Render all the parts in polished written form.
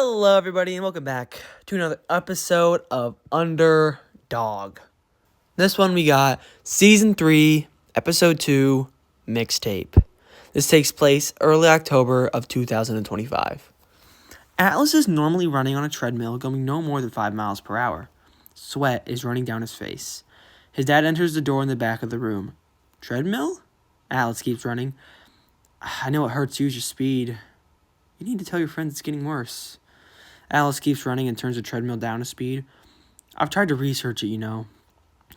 Hello, everybody, and welcome back to another episode of Underdog. This one we got Season 3, Episode 2, Mixtape. This takes place early October of 2025. Atlas is normally running on a treadmill going no more than 5 miles per hour. Sweat is running down his face. His dad enters the door in the back of the room. Treadmill? Atlas keeps running. I know it hurts to use your speed. You need to tell your friends it's getting worse. Alice keeps running and turns the treadmill down to speed. I've tried to research it,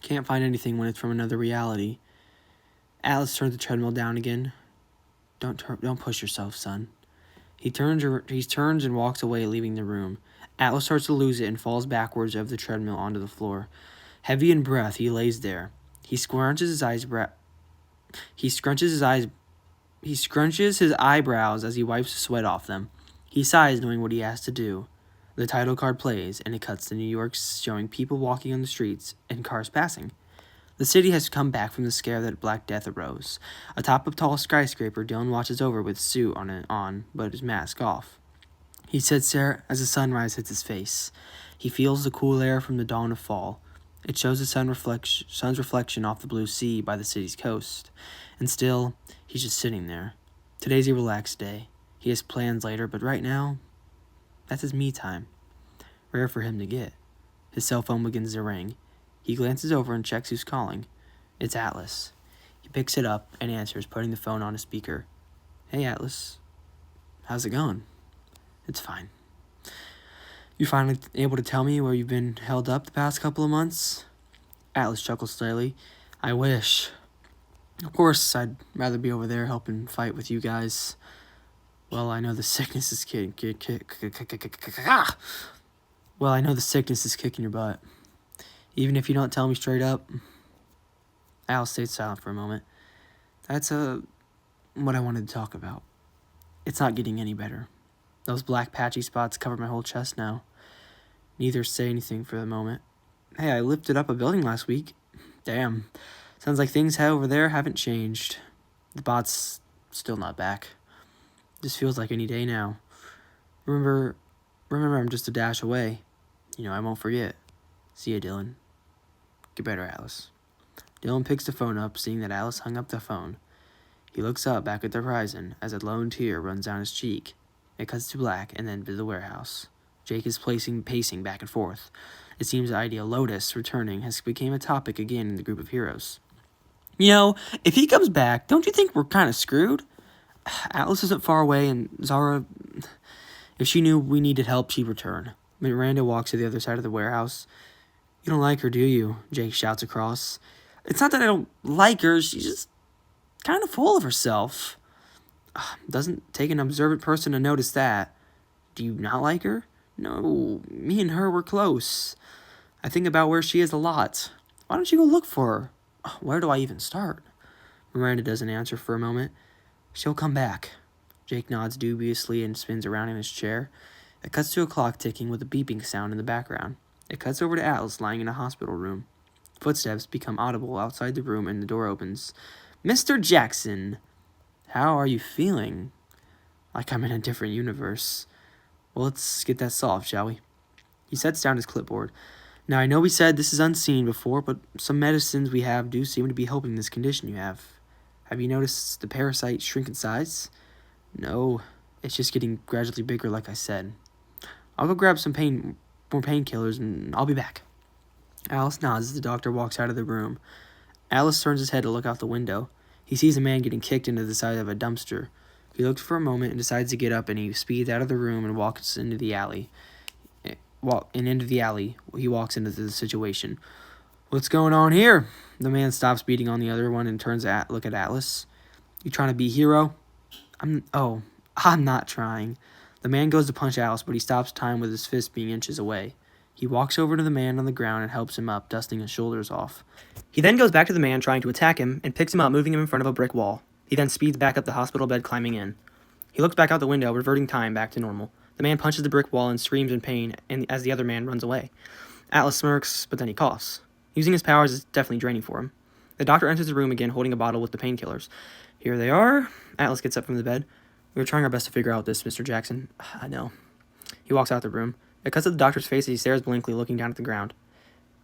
Can't find anything when it's from another reality. Alice turns the treadmill down again. Don't push yourself, son. He turns and walks away, leaving the room. Atlas starts to lose it and falls backwards of the treadmill onto the floor. Heavy in breath, he lays there. He scrunches his eyebrows as he wipes the sweat off them. He sighs, knowing what he has to do. The title card plays, and it cuts to New York, showing people walking on the streets and cars passing. The city has come back from the scare that Black Death arose. Atop a tall skyscraper, Dylan watches over with suit on, but his mask off. He sits there as the sunrise hits his face. He feels the cool air from the dawn of fall. It shows the sun's reflection off the blue sea by the city's coast. And still, he's just sitting there. Today's a relaxed day. He has plans later, but right now, that's his me time. Rare for him to get. His cell phone begins to ring. He glances over and checks who's calling. It's Atlas. He picks it up and answers, putting the phone on a speaker. Hey, Atlas. How's it going? It's fine. You finally able to tell me where you've been held up the past couple of months? Atlas chuckles slightly. I wish. Of course, I'd rather be over there helping fight with you guys. Well, I know the sickness is kicking your butt. Even if you don't tell me straight up. Al stayed silent for a moment. That's what I wanted to talk about. It's not getting any better. Those black patchy spots cover my whole chest now. Neither say anything for the moment. Hey, I lifted up a building last week. Damn. Sounds like things over there haven't changed. The bot's still not back. Just feels like any day now. Remember, I'm just a dash away. I won't forget. See ya, Dylan. Get better, Alice. Dylan picks the phone up, seeing that Alice hung up the phone. He looks up back at the horizon as a lone tear runs down his cheek. It cuts to black and then to the warehouse. Jake is pacing back and forth. It seems the idea Lotus returning has become a topic again in the group of heroes. If he comes back, don't you think we're kind of screwed? Atlas isn't far away, and Zara, if she knew we needed help, she'd return. Miranda walks to the other side of the warehouse. You don't like her, do you? Jake shouts across. It's not that I don't like her, she's just kind of full of herself. Doesn't take an observant person to notice that. Do you not like her? No, me and her were close. I think about where she is a lot. Why don't you go look for her? Where do I even start? Miranda doesn't answer for a moment. She'll come back. Jake nods dubiously and spins around in his chair. It cuts to a clock ticking with a beeping sound in the background. It cuts over to Atlas lying in a hospital room. Footsteps become audible outside the room and the door opens. Mr. Jackson, how are you feeling? Like I'm in a different universe. Well, let's get that solved, shall we? He sets down his clipboard. Now, I know we said this is unseen before, but some medicines we have do seem to be helping this condition you have. Have you noticed the parasite shrink in size? No, it's just getting gradually bigger, like I said. I'll go grab more painkillers, and I'll be back. Alice nods as the doctor walks out of the room. Alice turns his head to look out the window. He sees a man getting kicked into the side of a dumpster. He looks for a moment and decides to get up, and he speeds out of the room and walks into the alley. He walks into the situation. What's going on here? The man stops beating on the other one and turns to look at Atlas. You trying to be a hero? I'm not trying. The man goes to punch Alice, but he stops time with his fist being inches away. He walks over to the man on the ground and helps him up, dusting his shoulders off. He then goes back to the man trying to attack him and picks him up, moving him in front of a brick wall. He then speeds back up the hospital bed, climbing in. He looks back out the window, reverting time back to normal. The man punches the brick wall and screams in pain as the other man runs away. Atlas smirks, but then he coughs. Using his powers is definitely draining for him. The doctor enters the room again, holding a bottle with the painkillers. Here they are. Atlas gets up from the bed. We were trying our best to figure out this, Mr. Jackson. I know. He walks out the room. It cuts to the doctor's face as he stares blankly, looking down at the ground.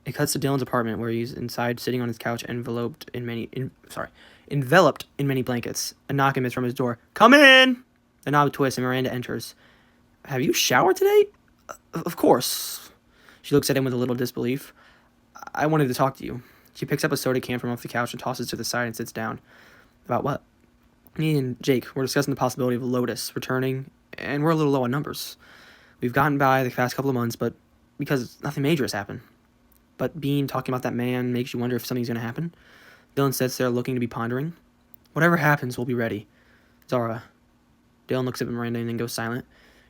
It cuts to Dylan's apartment, where he's inside, sitting on his couch, enveloped in many blankets. A knock emits from his door. "Come in!" The knob twists, and Miranda enters. "Have you showered today?" Of course." She looks at him with a little disbelief. "I wanted to talk to you." She picks up a soda can from off the couch and tosses it to the side and sits down. "About what?" "Me and Jake, we're discussing the possibility of Lotus returning, and we're a little low on numbers. We've gotten by the past couple of months, but because nothing major has happened. But Bean talking about that man makes you wonder if something's going to happen." Dylan sits there looking to be pondering. "Whatever happens, we'll be ready. Zara." Dylan looks at Miranda and then goes silent.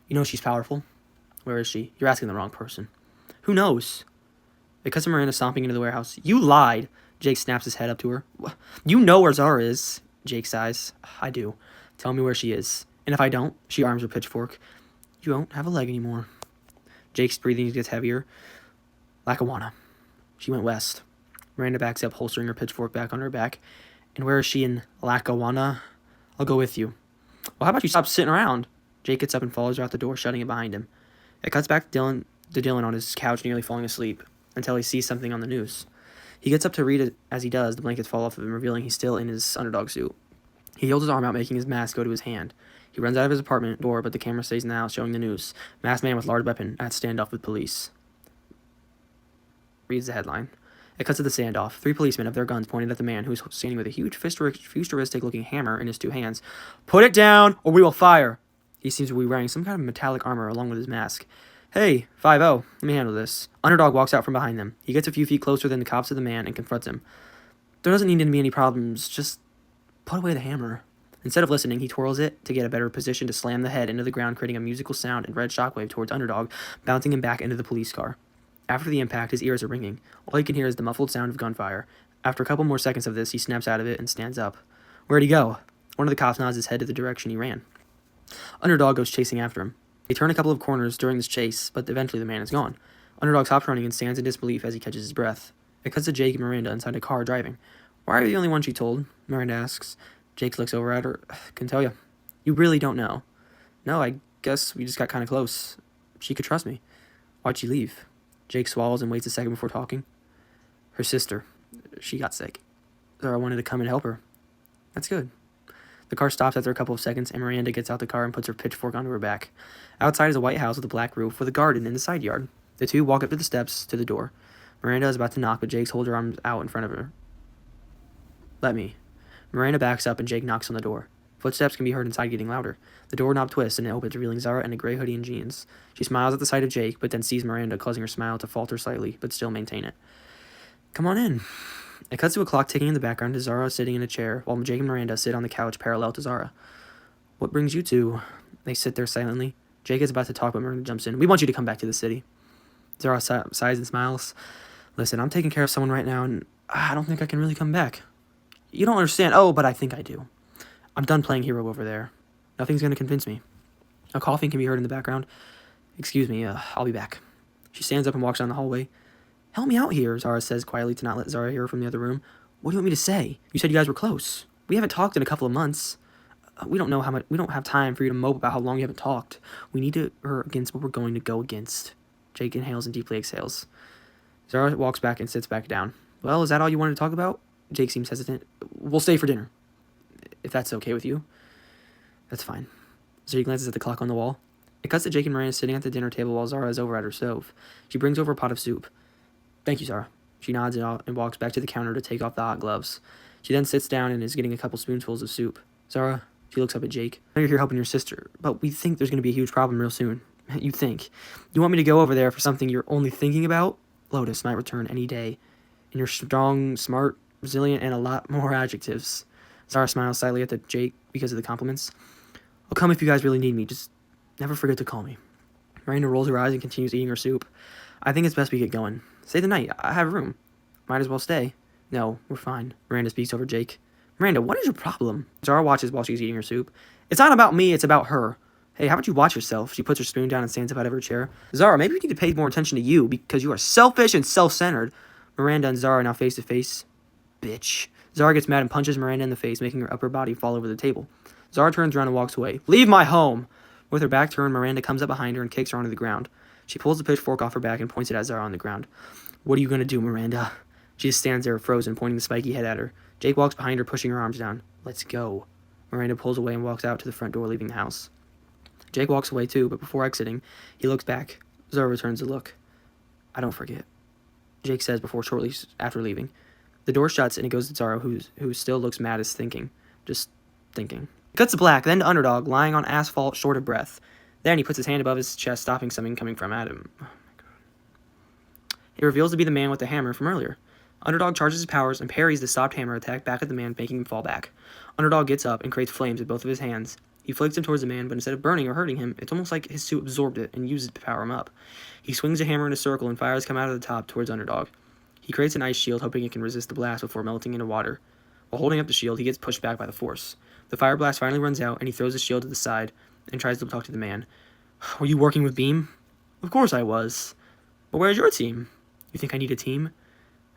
"You know she's powerful." "Where is she?" "You're asking the wrong person." "Who knows?" It cuts to Miranda stomping into the warehouse. "You lied!" Jake snaps his head up to her. "You know where Zara is." Jake sighs. "I do. Tell me where she is. And if I don't," she arms her pitchfork, "you won't have a leg anymore." Jake's breathing gets heavier. "Lackawanna. She went west." Miranda backs up, holstering her pitchfork back on her back. "And where is she in Lackawanna?" "I'll go with you." "Well, how about you stop sitting around?" Jake gets up and follows her out the door, shutting it behind him. It cuts back to Dylan on his couch, nearly falling asleep, until he sees something on the news. He gets up to read it. As he does, the blankets fall off of him, revealing he's still in his underdog suit. He holds his arm out, making his mask go to his hand. He runs out of his apartment door, but the camera stays in the house, showing the news. "Masked man with large weapon at standoff with police." Reads the headline. It cuts to the standoff. 3 policemen have their guns pointed at the man, who's standing with a huge futuristic-looking hammer in his 2 hands. "Put it down, or we will fire!" He seems to be wearing some kind of metallic armor along with his mask. "Hey, 5-0, let me handle this." Underdog walks out from behind them. He gets a few feet closer than the cops to the man and confronts him. "There doesn't need to be any problems, just put away the hammer." Instead of listening, he twirls it to get a better position to slam the head into the ground, creating a musical sound and red shockwave towards Underdog, bouncing him back into the police car. After the impact, his ears are ringing. All he can hear is the muffled sound of gunfire. After a couple more seconds of this, he snaps out of it and stands up. "Where'd he go?" One of the cops nods his head to the direction he ran. Underdog goes chasing after him. They turn a couple of corners during this chase, but eventually the man is gone. Underdog stops running and stands in disbelief as he catches his breath. It cuts to Jake and Miranda inside a car driving. "Why are you the only one she told?" Miranda asks. Jake looks over at her. "Can tell you. You really don't know." "No, I guess we just got kind of close. She could trust me." "Why'd she leave?" Jake swallows and waits a second before talking. "Her sister. She got sick. Zara wanted to come and help her." "That's good." The car stops after a couple of seconds, and Miranda gets out the car and puts her pitchfork onto her back. Outside is a white house with a black roof with a garden in the side yard. The two walk up to the steps to the door. Miranda is about to knock, but Jake holds her arms out in front of her. "Let me." Miranda backs up, and Jake knocks on the door. Footsteps can be heard inside, getting louder. The doorknob twists, and it opens, revealing Zara in a gray hoodie and jeans. She smiles at the sight of Jake, but then sees Miranda, causing her smile to falter slightly, but still maintain it. "Come on in." It cuts to a clock ticking in the background to Zara sitting in a chair, while Jake and Miranda sit on the couch parallel to Zara. "What brings you two?" They sit there silently. Jake is about to talk, but Miranda jumps in. "We want you to come back to the city." Zara sighs and smiles. "Listen, I'm taking care of someone right now, and I don't think I can really come back." "You don't understand." "Oh, but I think I do. I'm done playing hero over there. Nothing's going to convince me." A coughing can be heard in the background. "Excuse me, I'll be back." She stands up and walks down the hallway. "Help me out here," Zara says quietly to not let Zara hear from the other room. "What do you want me to say? You said you guys were close. We haven't talked in a couple of months. We don't have time for you to mope about how long you haven't talked. We need to her against what we're going to go against." Jake inhales and deeply exhales. Zara walks back and sits back down. "Well, is that all you wanted to talk about?" Jake seems hesitant. "We'll stay for dinner, if that's okay with you." "That's fine." Jake glances at the clock on the wall. It cuts to Jake and Miranda sitting at the dinner table while Zara is over at her stove. She brings over a pot of soup. "Thank you, Zara." She nods and walks back to the counter to take off the hot gloves. She then sits down and is getting a couple spoonfuls of soup. "Zara," she looks up at Jake. "I know you're here helping your sister, but we think there's going to be a huge problem real soon." "You think? You want me to go over there for something you're only thinking about?" "Lotus might return any day. And you're strong, smart, resilient, and a lot more adjectives." Zara smiles slightly at Jake because of the compliments. "I'll come if you guys really need me. Just never forget to call me." Miranda rolls her eyes and continues eating her soup. "I think it's best we get going. Stay the night. I have room." "Might as well stay." "No, we're fine." Miranda speaks over Jake. "Miranda, what is your problem?" Zara watches while she's eating her soup. "It's not about me, it's about her." "Hey, how about you watch yourself?" She puts her spoon down and stands up out of her chair. "Zara, maybe we need to pay more attention to you because you are selfish and self-centered." Miranda and Zara are now face to face. "Bitch." Zara gets mad and punches Miranda in the face, making her upper body fall over the table. Zara turns around and walks away. "Leave my home!" With her back turned, Miranda comes up behind her and kicks her onto the ground. She pulls the pitchfork off her back and points it at Zara on the ground. "What are you going to do, Miranda?" She just stands there, frozen, pointing the spiky head at her. Jake walks behind her, pushing her arms down. "Let's go." Miranda pulls away and walks out to the front door, leaving the house. Jake walks away too, but before exiting, he looks back. Zara returns the look. "I don't forget," Jake says before shortly after leaving. The door shuts and it goes to Zara, who still looks mad as thinking. Just thinking. It cuts to black, then to Underdog, lying on asphalt, short of breath. Then he puts his hand above his chest, stopping something coming from Adam. Oh my god. It reveals to be the man with the hammer from earlier. Underdog charges his powers and parries the stopped hammer attack back at the man, making him fall back. Underdog gets up and creates flames with both of his hands. He flicks him towards the man, but instead of burning or hurting him, it's almost like his suit absorbed it and used it to power him up. He swings the hammer in a circle and fires come out of the top towards Underdog. He creates an ice shield, hoping it can resist the blast before melting into water. While holding up the shield, he gets pushed back by the force. The fire blast finally runs out, and he throws the shield to the side and tries to talk to the man. "Were you working with Beam?" "Of course I was. But where's your team?" "You think I need a team?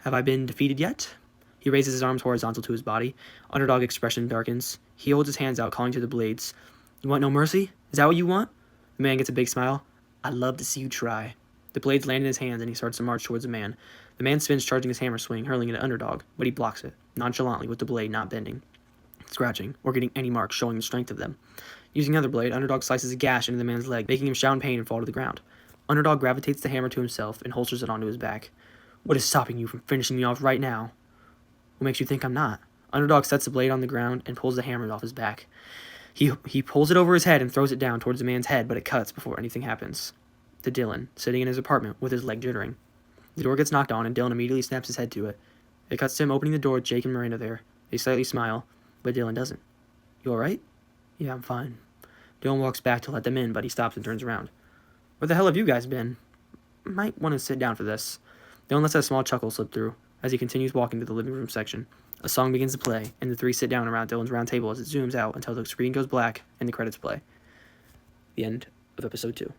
Have I been defeated yet?" He raises his arms horizontal to his body. Underdog expression darkens. He holds his hands out, calling to the blades. "You want no mercy? Is that what you want?" The man gets a big smile. "I'd love to see you try." The blades land in his hands, and he starts to march towards the man. The man spins, charging his hammer swing, hurling it at Underdog, but he blocks it, nonchalantly, with the blade not bending, scratching, or getting any marks showing the strength of them. Using another blade, Underdog slices a gash into the man's leg, making him shout in pain and fall to the ground. Underdog gravitates the hammer to himself and holsters it onto his back. "What is stopping you from finishing me off right now?" "What makes you think I'm not?" Underdog sets the blade on the ground and pulls the hammer off his back. He pulls it over his head and throws it down towards the man's head, but it cuts before anything happens. To Dylan, sitting in his apartment with his leg jittering. The door gets knocked on, and Dylan immediately snaps his head to it. It cuts to him opening the door with Jake and Miranda there. They slightly smile, but Dylan doesn't. "You alright?" "Yeah, I'm fine." Dylan walks back to let them in, but he stops and turns around. "Where the hell have you guys been?" "Might want to sit down for this." Dylan lets a small chuckle slip through as he continues walking to the living room section. A song begins to play, and the three sit down around Dylan's round table as it zooms out until the screen goes black and the credits play. The end of episode 2.